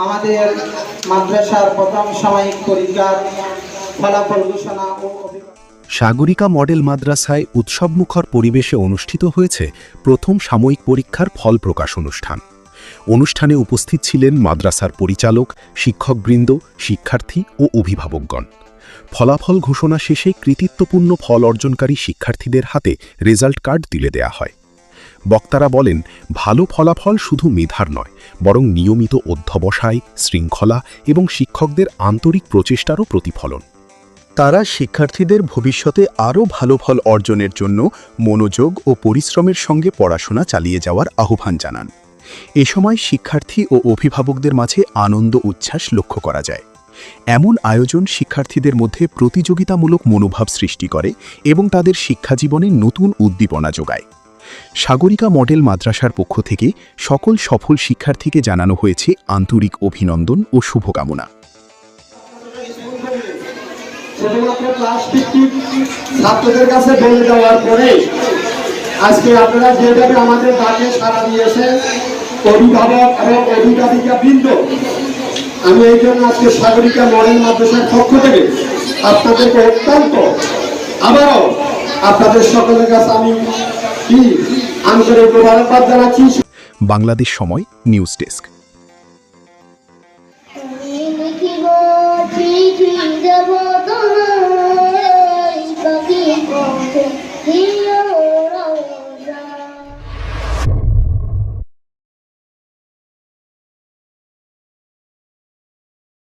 আমাদের মাদ্রাসার প্রথম সাময়িক পরীক্ষার ফলাফল ঘোষণা ও সাগরিকা মডেল মাদ্রাসায় উৎসবমুখর পরিবেশে অনুষ্ঠিত হয়েছে প্রথম সাময়িক পরীক্ষার ফল প্রকাশ অনুষ্ঠান। অনুষ্ঠানে উপস্থিত ছিলেন মাদ্রাসার পরিচালক, শিক্ষকবৃন্দ, শিক্ষার্থী ও অভিভাবকগণ। ফলাফল ঘোষণা শেষে কৃতিত্বপূর্ণ ফল অর্জনকারী শিক্ষার্থীদের হাতে রেজাল্ট কার্ড তুলে দেয়া হয়। বক্তারা বলেন, ভালো ফলাফল শুধু মেধার নয়, বরং নিয়মিত অধ্যবসায়, শৃঙ্খলা এবং শিক্ষকদের আন্তরিক প্রচেষ্টারও প্রতিফলন। তারা শিক্ষার্থীদের ভবিষ্যতে আরও ভালো ফল অর্জনের জন্য মনোযোগ ও পরিশ্রমের সঙ্গে পড়াশোনা চালিয়ে যাওয়ার আহ্বান জানান। এ সময় শিক্ষার্থী ও অভিভাবকদের মাঝে আনন্দ উচ্ছ্বাস লক্ষ্য করা যায়। এমন আয়োজন শিক্ষার্থীদের মধ্যে প্রতিযোগিতামূলক মনোভাব সৃষ্টি করে এবং তাদের শিক্ষাজীবনে নতুন উদ্দীপনা যোগায়। সাগরিকা মডেল মাদ্রাসার পক্ষ থেকে সকল সফল শিক্ষার্থীকে জানানো হয়েছে আন্তরিক অভিনন্দন ও শুভকামনা। শুধুমাত্র ক্লাস ছাত্রদের কাছে বলে দেওয়ার পরে আজকে আপনারা যেভাবে আমাদের ডাকে সাড়া দিয়েছেন, অভিভাবক এবং অভিভাবিকা বৃন্দ, আমি এই জন্য আজকে সাগরিকা মডেল মাদ্রাসার পক্ষ থেকে আপনাদেরকে অত্যন্ত আবারও আপনাদের সকলের কাছে আমি আন্তরিক মোবারকবাদ জানাচ্ছি। বাংলাদেশ সময় নিউজ ডেস্ক।